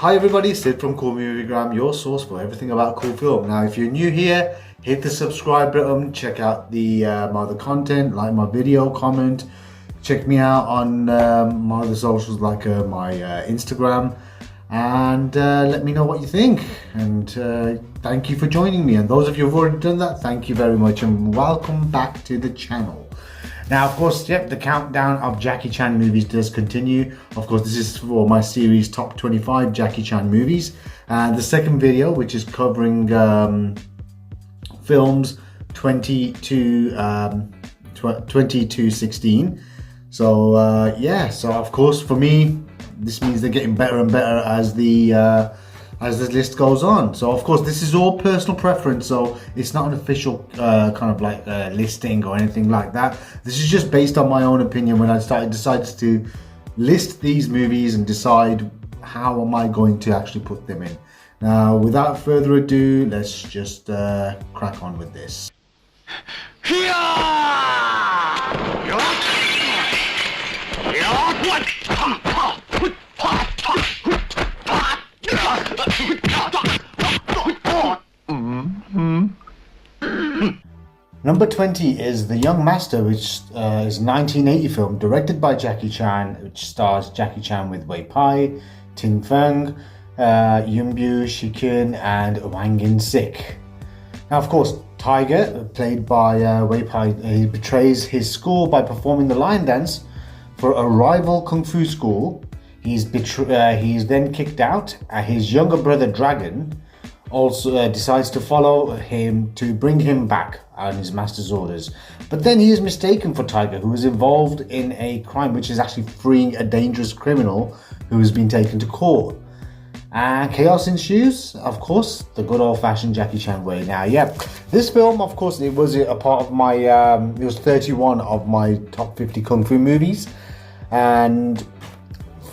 Hi everybody, Sid from Cool Moviegram, your source for everything about cool film. Now if you're new here, hit the subscribe button, check out the my other content, like my video, comment, check me out on my other socials like my Instagram, and let me know what you think. And thank you for joining me, and those of you who've already done that, thank you very much and welcome back to the channel. Now, of course, yep, the countdown of Jackie Chan movies does continue. Of course, this is for my series Top 25 Jackie Chan movies. And the second video, which is covering films 20 to 16. So, yeah, so of course, for me, this means they're getting better and better as the list goes on. So of course this is all personal preference, so it's not an official kind of like listing or anything like that. This is just based on my own opinion when I decided to list these movies and decide how am I going to actually put them in. Now without further ado, let's just crack on with this. Number 20 is The Young Master, which is a 1980 film directed by Jackie Chan, which stars Jackie Chan with Wei Pai, Tin Feng, Yunbu Shikin, and Wang Yin-sik. Now, of course, Tiger, played by Wei Pai, he betrays his school by performing the lion dance for a rival kung fu school. He's then kicked out. His younger brother Dragon also decides to follow him to bring him back on his master's orders. But then he is mistaken for Tiger, who is involved in a crime which is actually freeing a dangerous criminal who has been taken to court. And chaos ensues, of course, the good old-fashioned Jackie Chan way. Now, yeah, this film, of course, it was a part of my, it was 31 of my top 50 kung fu movies. And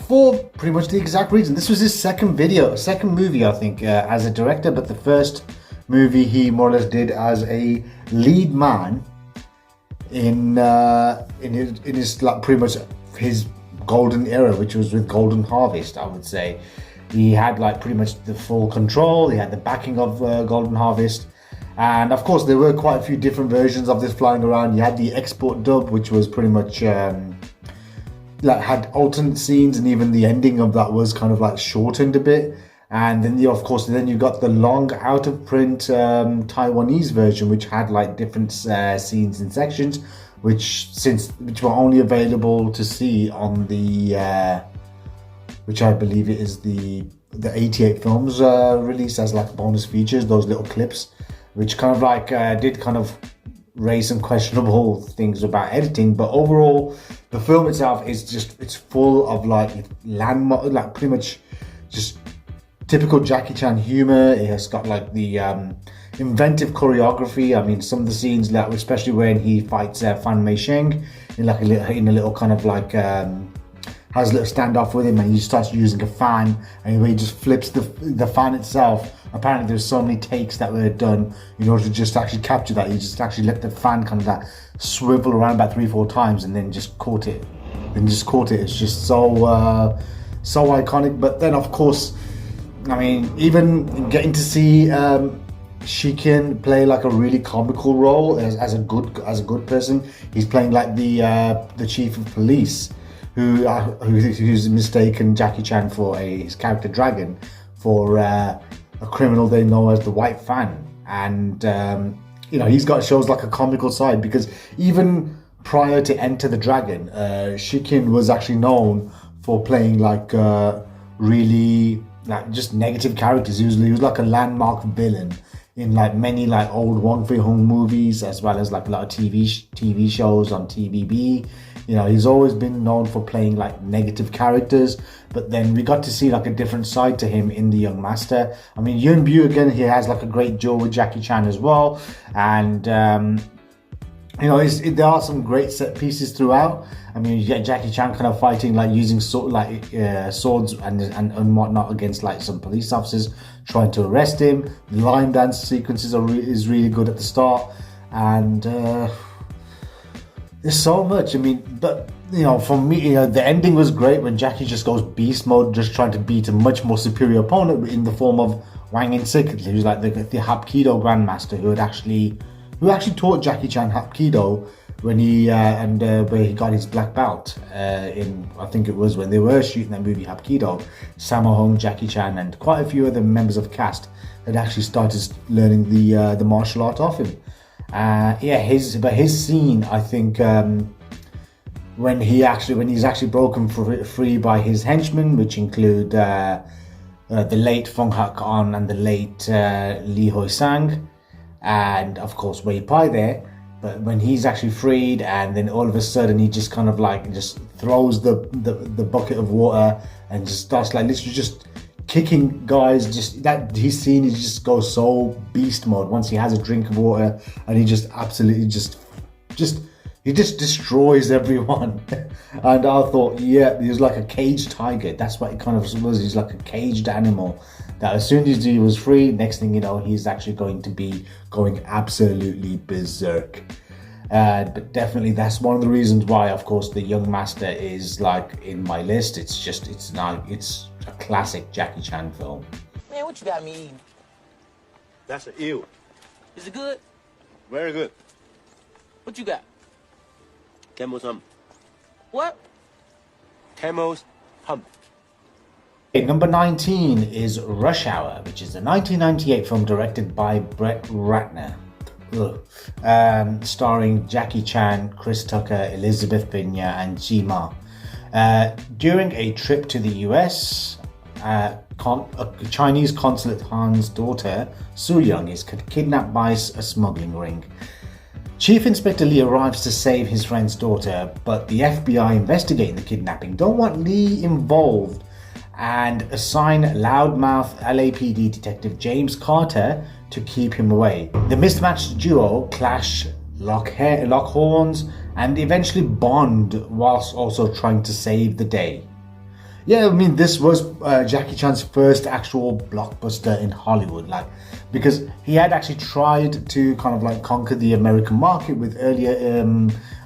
for pretty much the exact reason. This was his second movie, I think, as a director, but the first movie he more or less did as a lead man in his like pretty much his golden era, which was with Golden Harvest, I would say. He had like pretty much the full control. He had the backing of Golden Harvest, and of course there were quite a few different versions of this flying around. You had the export dub, which was pretty much like had alternate scenes, and even the ending of that was kind of like shortened a bit. And then you got the long out of print Taiwanese version, which had like different scenes and sections, which were only available to see on the which I believe it is the 88 films released as like bonus features, those little clips, which kind of like did kind of raise some questionable things about editing. But overall, the film itself is it's full of like landmark, like pretty much just typical Jackie Chan humor. It has got like the inventive choreography. I mean, some of the scenes, like especially when he fights Fan Mei Sheng in like a little kind of like has a little standoff with him, and he starts using a fan, and he just flips the fan itself. Apparently there's so many takes that were done in order to just actually capture that. You just actually let the fan kind of that swivel around about 3-4 times and then just caught it. It's just so so iconic. But then of course, I mean, even getting to see Shikin play like a really comical role as a good person. He's playing like the chief of police who's mistaken Jackie Chan for his character Dragon for a criminal they know as the White Fan. And you know, shows like a comical side, because even prior to Enter the Dragon, Shikin was actually known for playing like really like just negative characters. He was like a landmark villain in like many like old Wong Fei-hung movies, as well as like a lot of TV shows on TVB. You know, he's always been known for playing like negative characters, but then we got to see like a different side to him in The Young Master. I mean, Yunbu, again, he has like a great duel with Jackie Chan as well, and you know, there are some great set pieces throughout. I mean, you get Jackie Chan kind of fighting, like using swords and whatnot against like some police officers trying to arrest him. The line dance sequences is really good at the start, and there's so much. I mean, but for me, the ending was great when Jackie just goes beast mode, just trying to beat a much more superior opponent in the form of Wang In-sik, who's like the Hapkido Grandmaster, who actually taught Jackie Chan Hapkido when where he got his black belt I think it was when they were shooting that movie Hapkido. Sammo Hung, Jackie Chan, and quite a few other members of cast had actually started learning the martial art off him. His scene, I think, when he's actually broken free by his henchmen, which include the late Fong Hak-on and the late Li Hoi-sang, and of course Wei Pai there. But when he's actually freed, and then all of a sudden he just kind of like just throws the bucket of water and just starts like literally just kicking guys. Just that his scene is just goes so beast mode once he has a drink of water, and he just absolutely just he just destroys everyone. And I thought, he was like a caged tiger. That's what it kind of was. He's like a caged animal that as soon as he was free, next thing you know, he's actually going to be going absolutely berserk. But definitely that's one of the reasons why, of course, The Young Master is like in my list. It's a classic Jackie Chan film. Man, what you got me eating? That's an eel. Is it good? Very good. What you got? Camel's hump. What? Camel's hump. Okay, number 19 is Rush Hour, which is a 1998 film directed by Brett Ratner. Starring Jackie Chan, Chris Tucker, Elizabeth Pena, and Ji Ma. During a trip to the US, a Chinese consulate Han's daughter, Su Young, is kidnapped by a smuggling ring. Chief Inspector Lee arrives to save his friend's daughter, but the FBI investigating the kidnapping don't want Lee involved and assign loudmouth LAPD detective James Carter to keep him away. The mismatched duo clash, lock horns, and eventually bond whilst also trying to save the day. Yeah, I mean, this was Jackie Chan's first actual blockbuster in Hollywood, because he had actually tried to kind of like conquer the American market with earlier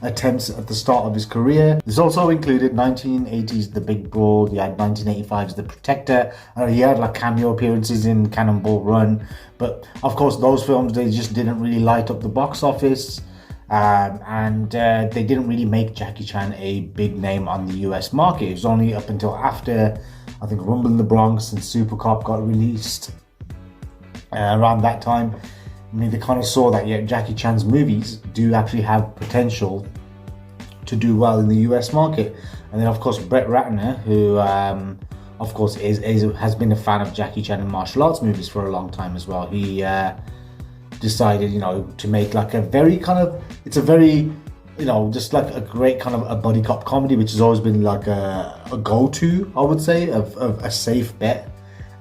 attempts at the start of his career. This also included 1980's The Big Brawl, he had 1985's The Protector, he had like cameo appearances in Cannonball Run, but of course those films, they just didn't really light up the box office. They didn't really make Jackie Chan a big name on the US market. It was only up until after, I think, Rumble in the Bronx and Super Cop got released around that time. I mean, they kind of saw that Jackie Chan's movies do actually have potential to do well in the US market. And then, of course, Brett Ratner, who, of course, has been a fan of Jackie Chan and martial arts movies for a long time as well. He decided, to make like a very kind of, it's a very, just like a great kind of a buddy cop comedy, which has always been like a go-to, I would say, of a safe bet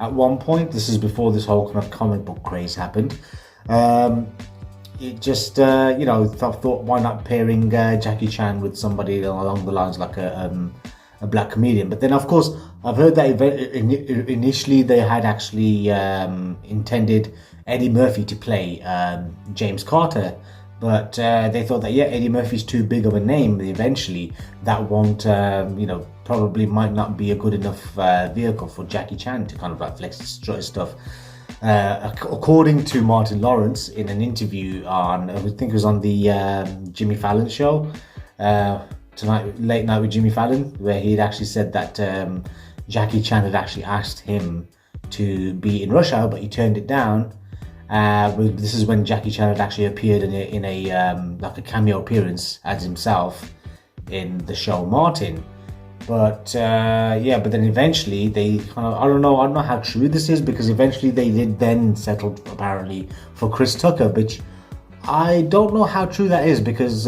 at one point. This is before this whole kind of comic book craze happened. It just, thought why not pairing Jackie Chan with somebody along the lines like a black comedian. But then, of course, I've heard that initially they had actually intended Eddie Murphy to play James Carter, but they thought that Eddie Murphy's too big of a name. Eventually, that won't, probably might not be a good enough vehicle for Jackie Chan to kind of like flex his stuff. According to Martin Lawrence in an interview on, I think it was on the Jimmy Fallon show, Late Night with Jimmy Fallon, where he'd actually said that Jackie Chan had actually asked him to be in Rush Hour, but he turned it down. This is when Jackie Chan had actually appeared in a like a cameo appearance as himself in the show Martin. But but then eventually they kind of, I don't know how true this is, because eventually they did then settle apparently for Chris Tucker, which I don't know how true that is, because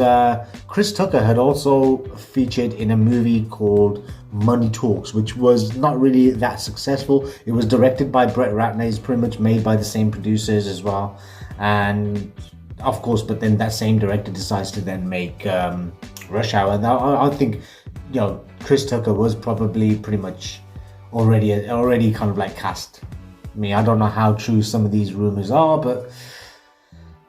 Chris Tucker had also featured in a movie called Money Talks, which was not really that successful. It was directed by Brett Ratner, it's pretty much made by the same producers as well, and of course, but then that same director decides to then make Rush Hour. Now I think, Chris Tucker was probably pretty much already kind of like cast. I mean, I don't know how true some of these rumors are, but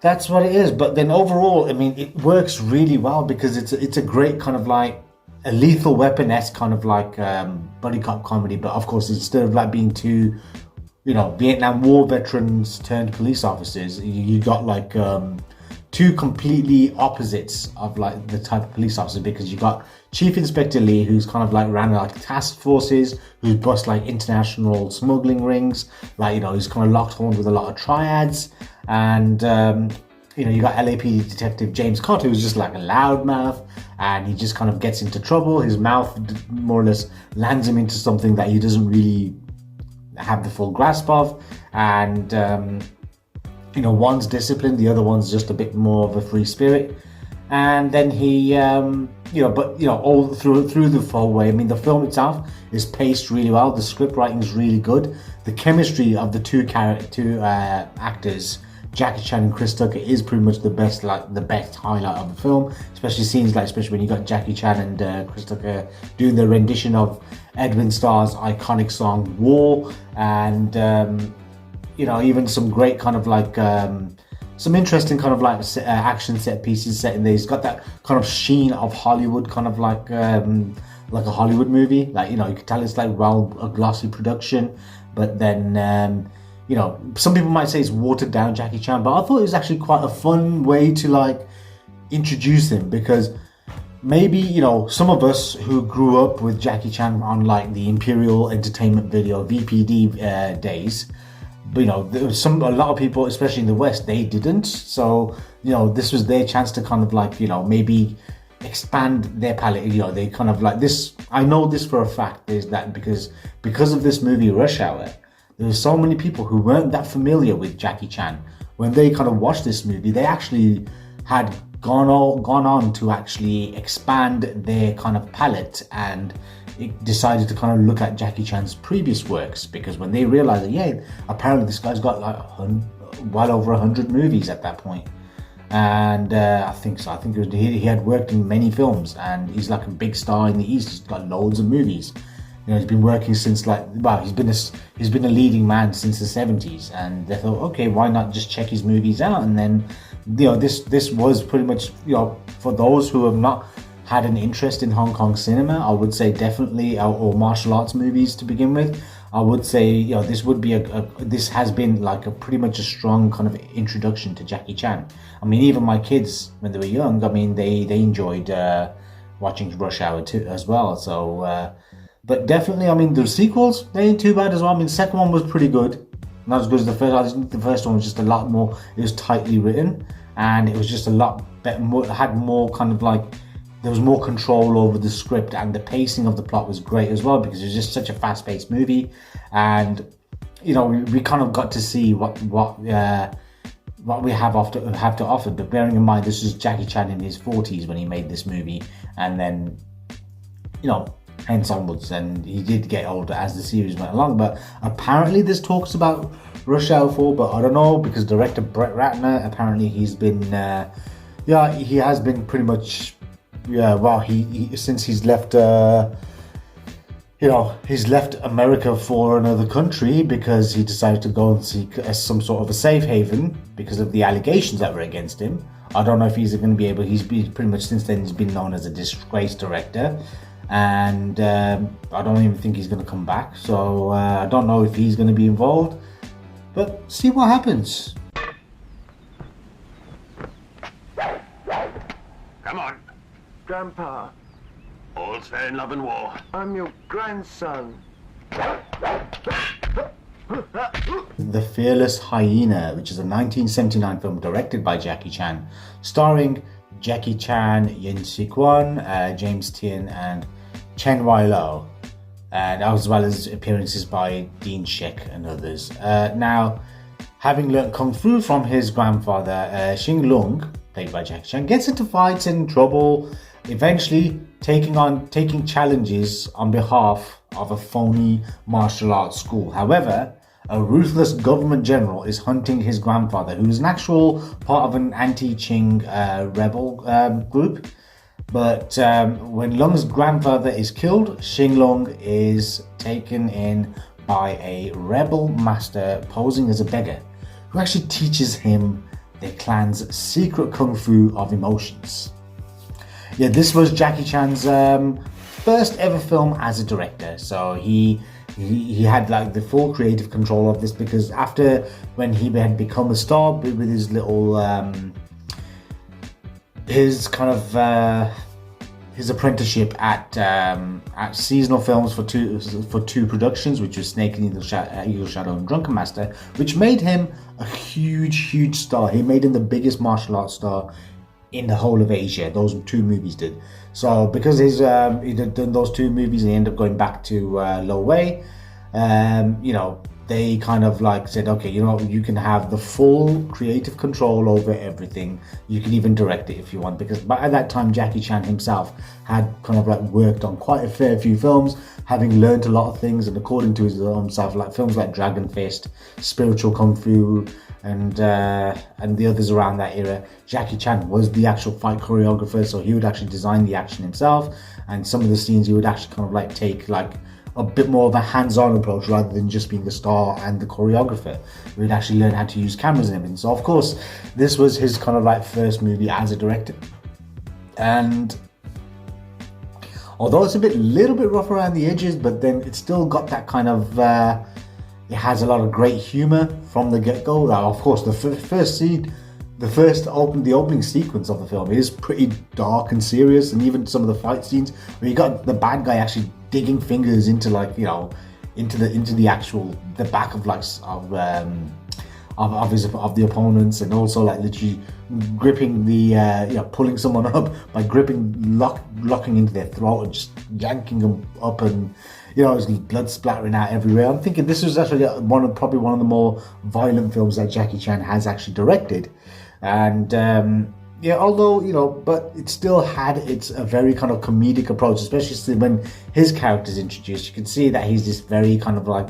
that's what it is. But then overall, I mean, it works really well, because it's a great kind of like a Lethal Weapon-esque kind of like buddy cop comedy, but of course instead of like being two, Vietnam War veterans turned police officers, you got like two completely opposites of like the type of police officer, because you got Chief Inspector Lee, who's kind of like ran like task forces, who's bust like international smuggling rings, like he's kind of locked horns with a lot of triads, and you got LAPD Detective James Cotter, who's just like a loudmouth, and he just kind of gets into trouble. His mouth more or less lands him into something that he doesn't really have the full grasp of, and one's disciplined, the other one's just a bit more of a free spirit. And then he all through the whole way, I mean, the film itself is paced really well, the script writing is really good, the chemistry of the two actors, Jackie Chan and Chris Tucker, is pretty much the best highlight of the film, especially when you got Jackie Chan and Chris Tucker doing their rendition of Edwin Starr's iconic song War, and even some great kind of like some interesting kind of like action set pieces set in there. He's got that kind of sheen of Hollywood, kind of like a Hollywood movie, like you can tell it's like a glossy production, but then some people might say it's watered down Jackie Chan, but I thought it was actually quite a fun way to like introduce him, because maybe some of us who grew up with Jackie Chan on like the Imperial Entertainment Video VPD days, but there was a lot of people, especially in the West, they didn't. So this was their chance to kind of like maybe expand their palette. They kind of like this. I know this for a fact is that because of this movie Rush Hour, there were so many people who weren't that familiar with Jackie Chan. When they kind of watched this movie, they actually had gone on to actually expand their kind of palette, and it decided to kind of look at Jackie Chan's previous works, because when they realized that, apparently this guy's got like well over 100 movies at that point. And I think he had worked in many films, and he's like a big star in the East. He's got loads of movies. He's been working since he's been a leading man since the 70s, and they thought, okay, why not just check his movies out? And then this was pretty much for those who have not had an interest in Hong Kong cinema, I would say definitely, or martial arts movies to begin with, I would say this has been like a pretty much a strong kind of introduction to Jackie Chan. I mean, even my kids when they were young, I mean, they enjoyed watching Rush Hour 2 as well. So but definitely, I mean, the sequels, they ain't too bad as well. I mean, the second one was pretty good, not as good as the first. I think the first one was just a lot more, it was tightly written, and it was just a lot better, had more kind of like, there was more control over the script, and the pacing of the plot was great as well, because it was just such a fast-paced movie. And we kind of got to see what we have to offer. But bearing in mind, this is Jackie Chan in his 40s when he made this movie, and then hence onwards, and he did get older as the series went along. But apparently there's talks about Rush Hour 4, but I don't know, because director Brett Ratner, apparently he's been he has been pretty much he since he's left he's left America for another country, because he decided to go and seek some sort of a safe haven because of the allegations that were against him. I don't know if he's going to be able, he's been pretty much since then, he's been known as a disgraced director, and I don't even think he's going to come back. So I don't know if he's going to be involved, but see what happens. Come on. Grandpa, All's fair in love and war. I'm your grandson. The Fearless Hyena, which is a 1979 film directed by Jackie Chan, starring Jackie Chan, Yin Si-kwon, James Tien, and Chen Wai-lo, and as well as appearances by Dean Shek and others. Now, having learnt Kung Fu from his grandfather, Xing Lung, played by Jackie Chan, gets into fights and trouble, eventually taking challenges on behalf of a phony martial arts school. However, a ruthless government general is hunting his grandfather, who is an actual part of an anti-Qing rebel group. But when Lung's grandfather is killed, Xing Lung is taken in by a rebel master posing as a beggar, who actually teaches him the clan's secret kung fu of emotions. Yeah, this was Jackie Chan's first ever film as a director. So he had like the full creative control of this, because after when he had become a star with his little his kind of his apprenticeship at seasonal films for two productions, which was Snake and Eagle Shadow and Drunken Master, which made him a huge star. He made him the biggest martial arts star in the whole of Asia. Those two movies did. So because he'd done those two movies, he ended up going back to Lo Wei. They kind of like said, okay, you can have the full creative control over everything. You can even direct it if you want, because by that time Jackie Chan himself had kind of like worked on quite a fair few films, having learned a lot of things, and according to his own self, like films like Dragon Fist, Spiritual Kung Fu, and the others around that era, Jackie Chan was the actual fight choreographer, so he would actually design the action himself, and some of the scenes he would actually kind of like take like a bit more of a hands-on approach rather than just being the star and the choreographer. We'd actually learn how to use cameras and everything. So of course, this was his kind of like first movie as a director. And although it's little bit rough around the edges, but then it's still got that kind of, it has a lot of great humor from the get-go. Of course, the first scene, the opening sequence of the film is pretty dark and serious, and even some of the fight scenes where you got the bad guy actually digging fingers into into the back of of the opponents, and also like literally gripping pulling someone up by locking into their throat and just yanking them up, and there's blood splattering out everywhere. I'm thinking this was actually probably one of the more violent films that Jackie Chan has actually directed, and but it still had a very kind of comedic approach, especially when his character's introduced. You can see that he's this very kind of like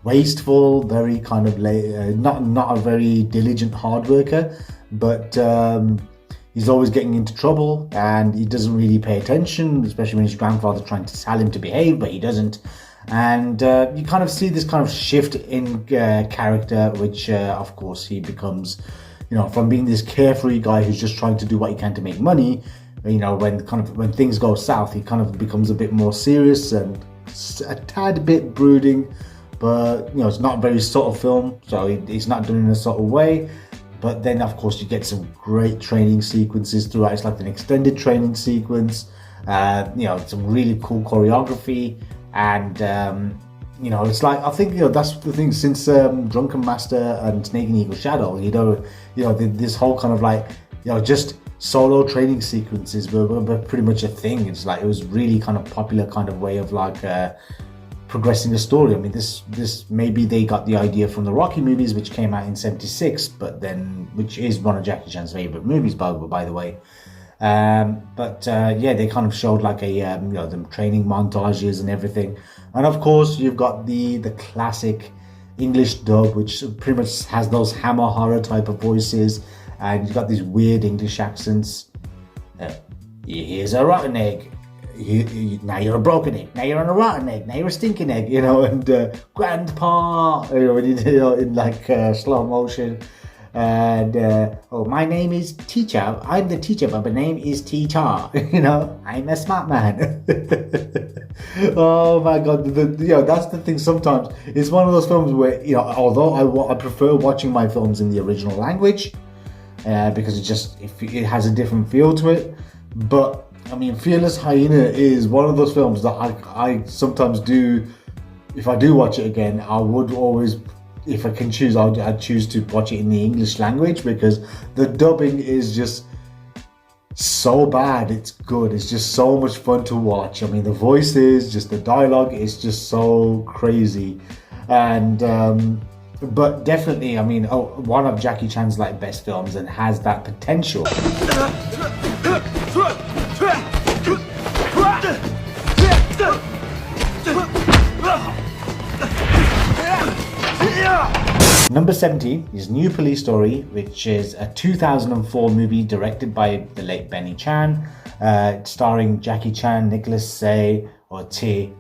wasteful, very kind of not a very diligent hard worker, but he's always getting into trouble, and he doesn't really pay attention, especially when his grandfather's trying to tell him to behave, but he doesn't. And you kind of see this kind of shift in character, which of course he becomes, from being this carefree guy who's just trying to do what he can to make money, when things go south, he kind of becomes a bit more serious and a tad bit brooding. But it's not a very subtle film, so it's not done in a subtle way. But then of course you get some great training sequences throughout. It's like an extended training sequence, some really cool choreography, and it's like, I think that's the thing, since Drunken Master and Snake and Eagle Shadow, this whole kind of like just solo training sequences were pretty much a thing. It's like it was really kind of popular kind of way of like progressing the story. I mean, this maybe they got the idea from the Rocky movies, which came out in '76, but then which is one of Jackie Chan's favorite movies, by the way. They kind of showed like them training montages and everything. And of course, you've got the classic English dub, which pretty much has those Hammer horror type of voices, and you've got these weird English accents. Here's a rotten egg. Now you're a broken egg. Now you're on a rotten egg. Now you're a stinking egg. And grandpa, when you do in like slow motion. And my name is teacher. I'm the teacher, but my name is teacher. I'm a smart man. Oh my god, that's the thing. Sometimes it's one of those films where although I prefer watching my films in the original language, because it has a different feel to it. But I mean, Fearless Hyena is one of those films that I sometimes do. If I do watch it again, I would always, if I can choose, I'd choose to watch it in the English language, because the dubbing is just so bad. It's good. It's just so much fun to watch. I mean, the voices, just the dialogue is just so crazy. And but definitely, I mean, one of Jackie Chan's like best films, and has that potential. Number 17 is New Police Story, which is a 2004 movie directed by the late Benny Chan, starring Jackie Chan, Nicholas Tse, or T.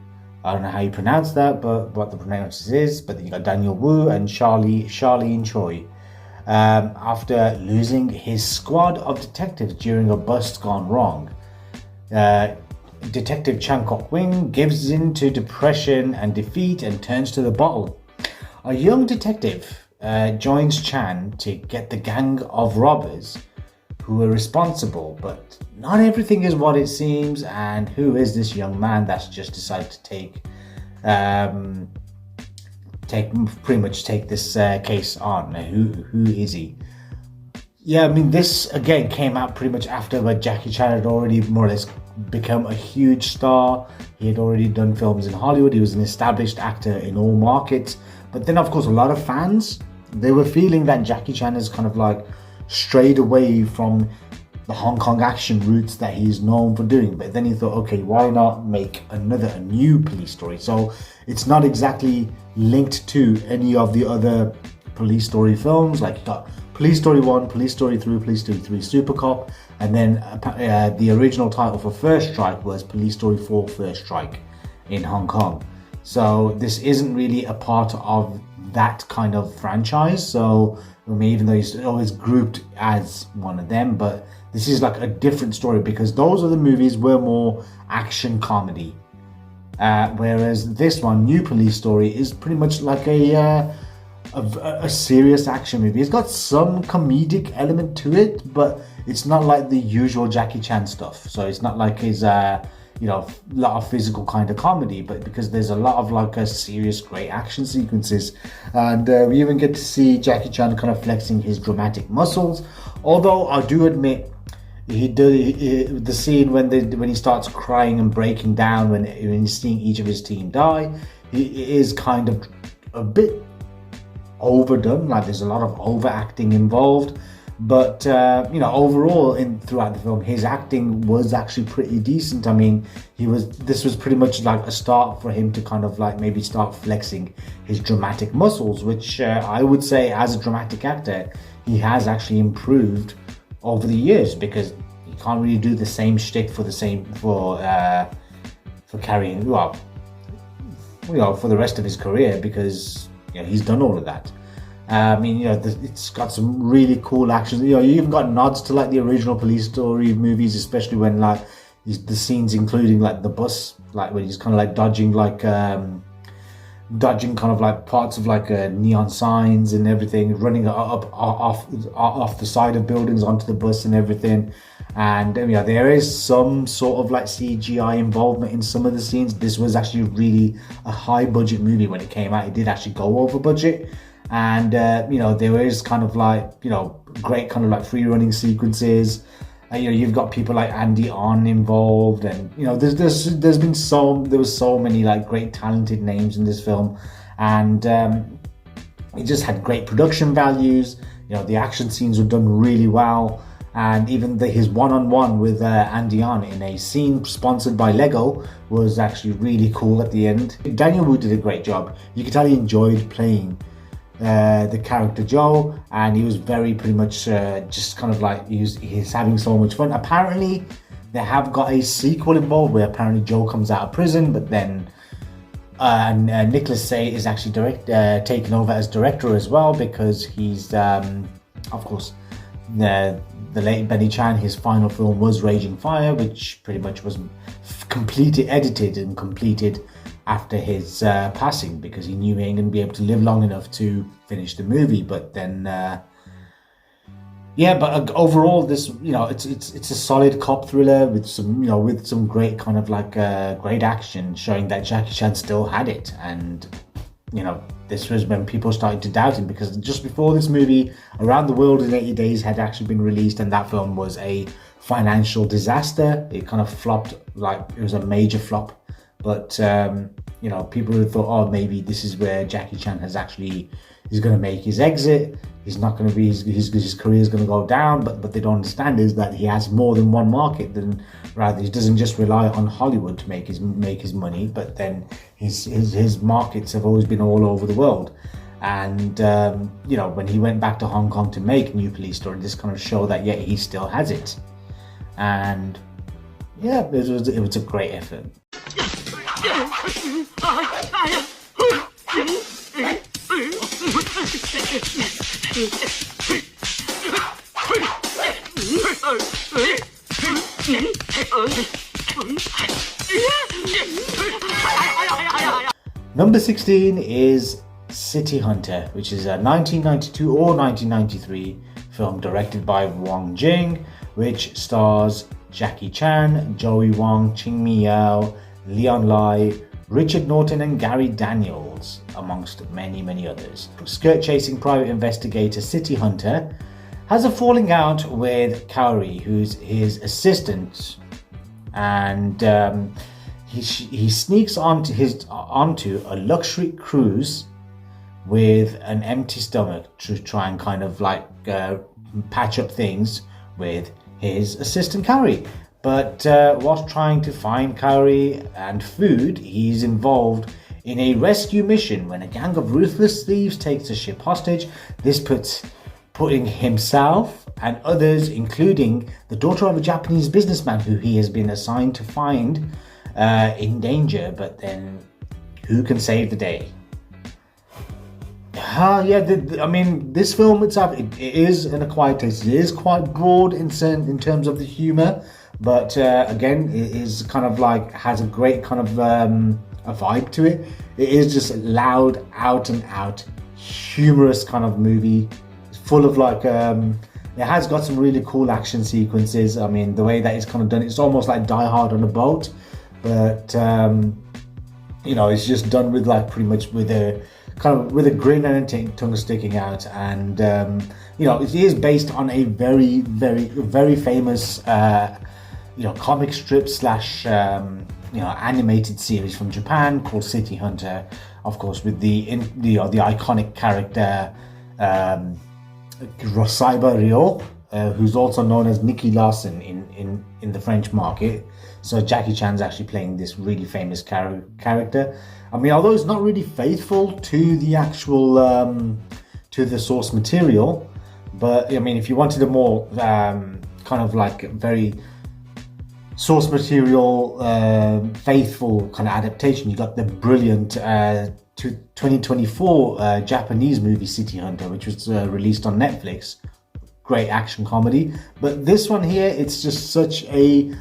I don't know how you pronounce that, but what the pronunciation is. But then you got Daniel Wu and Charlene Choi. After losing his squad of detectives during a bust gone wrong, Detective Chan Kok-wing gives in to depression and defeat and turns to the bottle. A young detective joins Chan to get the gang of robbers who are responsible, but not everything is what it seems. And who is this young man that's just decided to take this case on? Who is he? Yeah, I mean, this again came out pretty much after where Jackie Chan had already more or less become a huge star. He had already done films in Hollywood. He was an established actor in all markets. But then, of course, a lot of fans, they were feeling that Jackie Chan has kind of like strayed away from the Hong Kong action roots that he's known for doing. But then he thought, okay, why not make a new police story? So it's not exactly linked to any of the other police story films. Like you got Police Story 1, Police Story 3, Police Story 3 Super Cop, and then the original title for First Strike was Police Story 4 First Strike in Hong Kong. So this isn't really a part of that kind of franchise. So I mean, even though he's always grouped as one of them, but this is like a different story because those other movies were more action comedy. Whereas this one, New Police Story, is pretty much like a serious action movie. It's got some comedic element to it, but it's not like the usual Jackie Chan stuff. So it's not like his lot of physical kind of comedy, but because there's a lot of like a serious great action sequences, and we even get to see Jackie Chan kind of flexing his dramatic muscles. Although I do admit the scene when he starts crying and breaking down when he's seeing each of his team die, he is kind of a bit overdone. Like there's a lot of overacting involved, but overall throughout the film, his acting was actually pretty decent. I mean, this was pretty much like a start for him to kind of like maybe start flexing his dramatic muscles, which I would say as a dramatic actor he has actually improved over the years, because he can't really do the same shtick for carrying for the rest of his career, because he's done all of that. I mean, it's got some really cool actions. You even got nods to like the original Police Story movies, especially when like the scenes including like the bus, like when he's kind of like dodging kind of like parts of like neon signs and everything, running off the side of buildings onto the bus and everything. And there is some sort of like CGI involvement in some of the scenes. This was actually really a high budget movie when it came out. It did actually go over budget, and there is kind of like great kind of like free running sequences. You've got people like Andy On involved, and there was so many like great talented names in this film, and it just had great production values. The action scenes were done really well, and even his one-on-one with Andy On in a scene sponsored by Lego was actually really cool at the end. Daniel Wu did a great job. You could tell he enjoyed playing the character Joe, and he was very pretty much just kind of like he's having so much fun. Apparently they have got a sequel involved where apparently Joe comes out of prison, but then Nicholas Say is actually taken over as director as well, because he's of course the late Benny Chan, his final film was Raging Fire, which pretty much was edited and completed after his passing, because he knew he ain't gonna be able to live long enough to finish the movie. But then overall this it's a solid cop thriller with some great kind of like great action, showing that Jackie Chan still had it. And this was when people started to doubt him, because just before this movie, Around the World in 80 Days had actually been released, and that film was a financial disaster. It kind of flopped, like it was a major flop. But people would have thought, oh, maybe this is where Jackie Chan he's going to make his exit. He's not going to be his career is going to go down. But they don't understand is that he has more than one market. Rather, he doesn't just rely on Hollywood to make his money. But then his markets have always been all over the world. And when he went back to Hong Kong to make New Police Story, this kind of showed that he still has it. And it was a great effort. Number 16 is City Hunter, which is a 1992 or 1993 film directed by Wong Jing, which stars Jackie Chan, Joey Wong, Ching Mi Yao, Leon Lai, Richard Norton and Gary Daniels, amongst many, many others. Skirt-chasing private investigator City Hunter has a falling out with Kaori, who's his assistant, and he sneaks onto a luxury cruise with an empty stomach to try and kind of like patch up things with his assistant Kaori. But whilst trying to find Kaori and food, he's involved in a rescue mission when a gang of ruthless thieves takes the ship hostage. This putting himself and others, including the daughter of a Japanese businessman who he has been assigned to find, in danger. But then, who can save the day? I mean, this film itself, it is an acquired taste. It is quite broad in terms of the humor, but again, it is kind of like has a great kind of a vibe to it. It is just a loud, out and out, humorous kind of movie. It's full of like it has got some really cool action sequences. I mean, the way that it's kind of done, it's almost like Die Hard on a boat, but you know, it's just done with like pretty much with a grin and a tongue sticking out. And you know, it is based on a very, very, very famous you know, comic strip slash you know, animated series from Japan called City Hunter, of course, with the iconic character Rosaiba Ryo, who's also known as Nicky Larson in the French market. So Jackie Chan's actually playing this really famous character. I mean, although it's not really faithful to the actual to the source material, but I mean, if you wanted a more kind of like very source material faithful kind of adaptation, you got the brilliant 2024 Japanese movie City Hunter, which was released on Netflix. Great action comedy. But this one here, it's just such a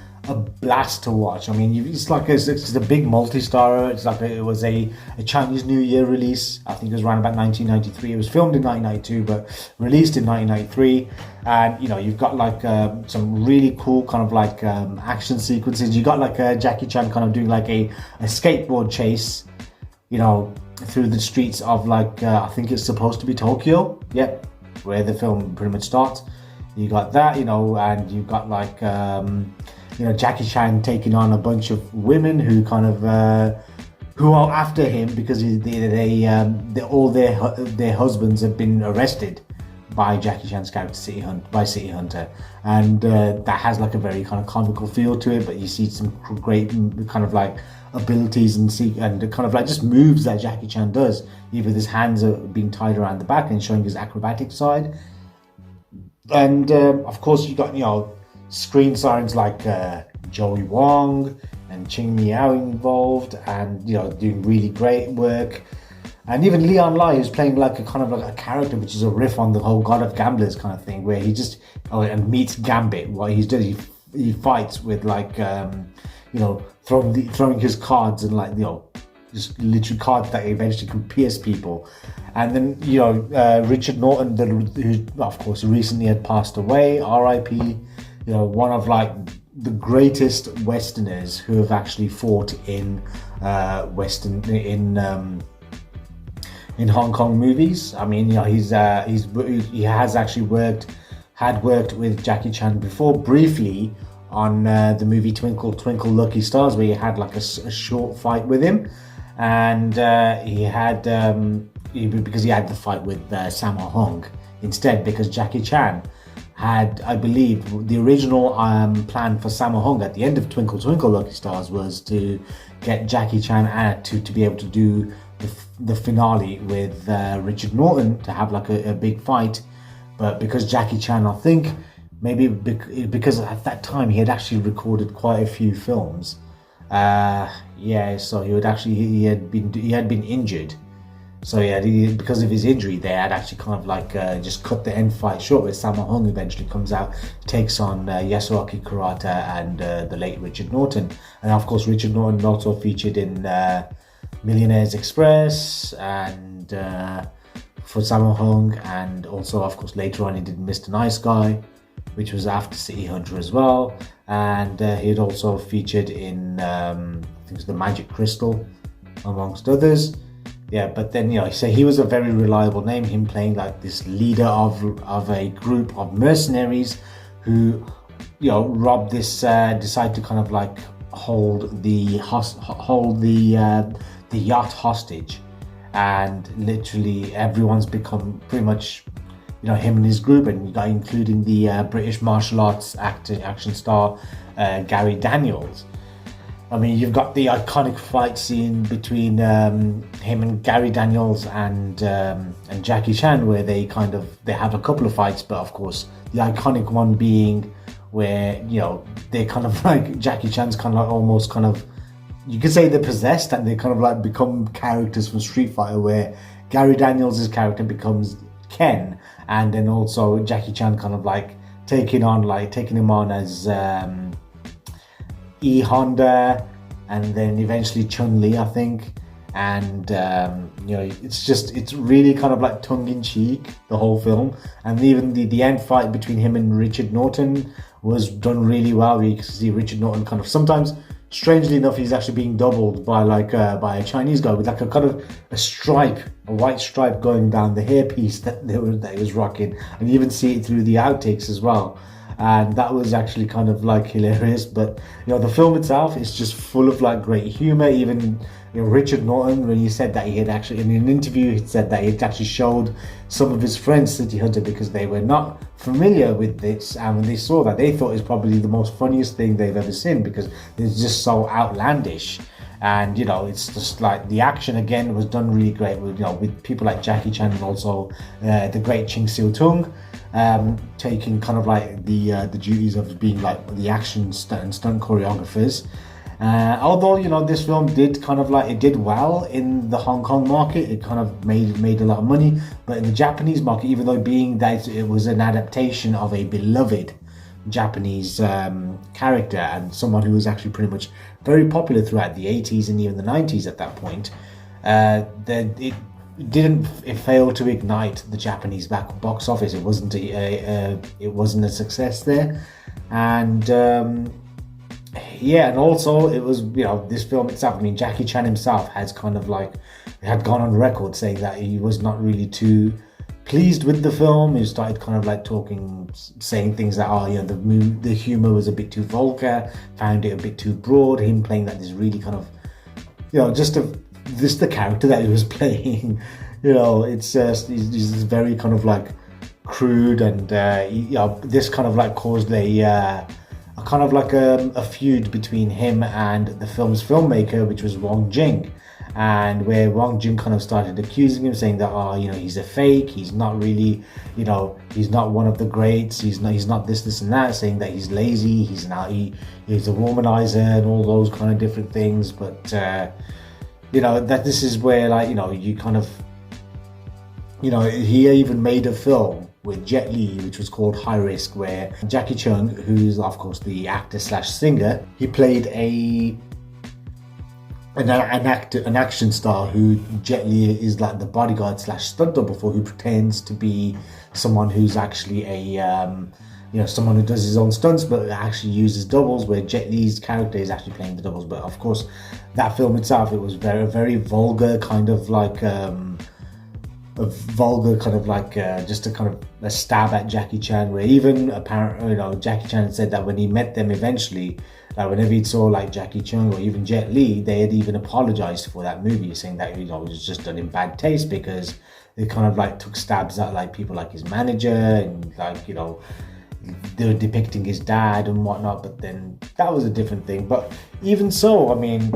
blast to watch. I mean, it's like it's a big multi-starrer. It's like it was a Chinese New Year release. I think it was around about 1993. It was filmed in 1992, but released in 1993. And you know, you've got like some really cool kind of like action sequences. You got like Jackie Chan kind of doing like a skateboard chase, you know, through the streets of like I think it's supposed to be Tokyo. Yep, where the film pretty much starts. You got that, you know, and you've got like you know, Jackie Chan taking on a bunch of women who kind of who are after him because all their husbands have been arrested by Jackie Chan's character City Hunter, and that has like a very kind of comical feel to it. But you see some great kind of like abilities and kind of like just moves that Jackie Chan does, even with his hands are being tied around the back and showing his acrobatic side. And of course, you got, you know, screen signs like Joey Wong and Ching Mi Yao involved, and you know, doing really great work. And even Leon Lai is playing like a kind of like a character which is a riff on the whole God of Gamblers kind of thing, where he just and meets Gambit. What he's doing, he fights with like you know, throwing his cards and like, you know, just literally cards that eventually can pierce people. And then, you know, Richard Norton, who of course recently had passed away, R.I.P. You know, one of like the greatest Westerners who have actually fought in in Hong Kong movies. I mean, you know, he has actually worked with Jackie Chan before, briefly on the movie Twinkle Twinkle Lucky Stars, where he had like a short fight with him, and he had because he had the fight with Sammo Hung instead, because Jackie Chan had, I believe, the original plan for Sammo Hung at the end of Twinkle Twinkle Lucky Stars was to get Jackie Chan to be able to do the finale with Richard Norton, to have like a big fight. But because Jackie Chan, I think maybe because at that time he had actually recorded quite a few films, so he had been injured. So yeah, because of his injury, they had actually kind of like just cut the end fight short, where Sammo Hung eventually comes out, takes on Yasuaki Kurata and the late Richard Norton. And of course, Richard Norton also featured in Millionaires Express and for Sammo Hung, and also of course later on he did Mr. Nice Guy, which was after City Hunter as well, and he had also featured in I think it was The Magic Crystal, amongst others. Yeah, but then so he was a very reliable name, him playing like this leader of a group of mercenaries who robbed this decide to kind of like hold the yacht hostage, and literally everyone's become pretty much him and his group, and including the British martial arts action star Gary Daniels. I mean, you've got the iconic fight scene between him and Gary Daniels and Jackie Chan, where they have a couple of fights, but of course the iconic one being where they kind of like Jackie Chan's kind of like almost kind of, you could say they're possessed, and they kind of like become characters from Street Fighter, where Gary Daniels' character becomes Ken, and then also Jackie Chan kind of like taking him on as E Honda, and then eventually Chun-Li, I think. And it's really kind of like tongue-in-cheek, the whole film. And even the end fight between him and Richard Norton was done really well. You can see Richard Norton kind of sometimes, strangely enough, he's actually being doubled by by a Chinese guy with like a kind of a white stripe going down the hairpiece that he was rocking, and you even see it through the outtakes as well. And that was actually kind of like hilarious. But the film itself is just full of like great humor. Even Richard Norton, when he said that he had actually, in an interview, he said that he had actually showed some of his friends City Hunter because they were not familiar with this, and when they saw that, they thought it was probably the most funniest thing they've ever seen because it's just so outlandish. And it's just like the action again was done really great with people like Jackie Chan, and also the great Ching Siu Tung taking kind of like the duties of being like the action stunt choreographers. Although this film did kind of like, it did well in the Hong Kong market, it kind of made a lot of money, but in the Japanese market, even though being that it was an adaptation of a beloved Japanese character and someone who was actually pretty much very popular throughout the 80s and even the 90s at that point, it failed to ignite the Japanese box office. It wasn't a success there, and and also it was this film itself. I mean, Jackie Chan himself had gone on record saying that he was not really too pleased with the film. He started kind of like saying things that the humor was a bit too vulgar, found it a bit too broad. Him playing like this really kind of just the character that he was playing. It's he's very kind of like crude, and this kind of like caused a kind of like a feud between him and the film's filmmaker, which was Wong Jing. And where Wong Jing kind of started accusing him, saying that he's a fake, he's not really, he's not one of the greats, he's not this and that, saying that he's lazy, he's a womanizer and all those kind of different things. But that this is where you kind of he even made a film with Jet Li, which was called High Risk, where Jackie Chan, who's of course the actor / singer, he played an action star who Jet Li is like the bodyguard / stunt double for, who pretends to be someone who's actually someone who does his own stunts but actually uses doubles, where Jet Li's character is actually playing the doubles. But of course that film itself, it was very, very vulgar, kind of like just a kind of a stab at Jackie Chan, where even apparently Jackie Chan said that when he met them eventually, like whenever he saw like Jackie Chan or even Jet Li, they had even apologized for that movie, saying that it was just done in bad taste because they kind of like took stabs at like people like his manager, and like they were depicting his dad and whatnot. But then that was a different thing. But even so, I mean,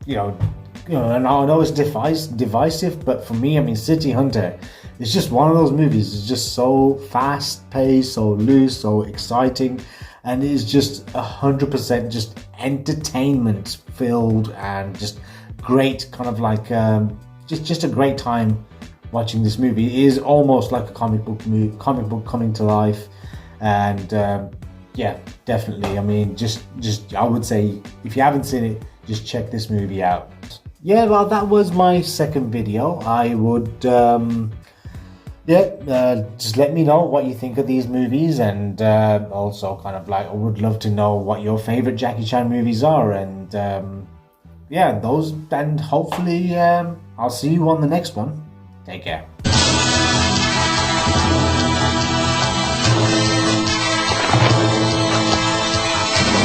and I know it's divisive, but for me, I mean, City Hunter is just one of those movies. It's just so fast-paced, so loose, so exciting, and it's just 100% just entertainment-filled and just great, kind of like just a great time watching this movie. It is almost like a comic book coming to life, and definitely. I mean, just I would say if you haven't seen it, just check this movie out. yeah, well, that was my second video. I would, just let me know what you think of these movies, and also kind of like I would love to know what your favorite Jackie Chan movies are, and yeah, those, and hopefully I'll see you on the next one. Take care.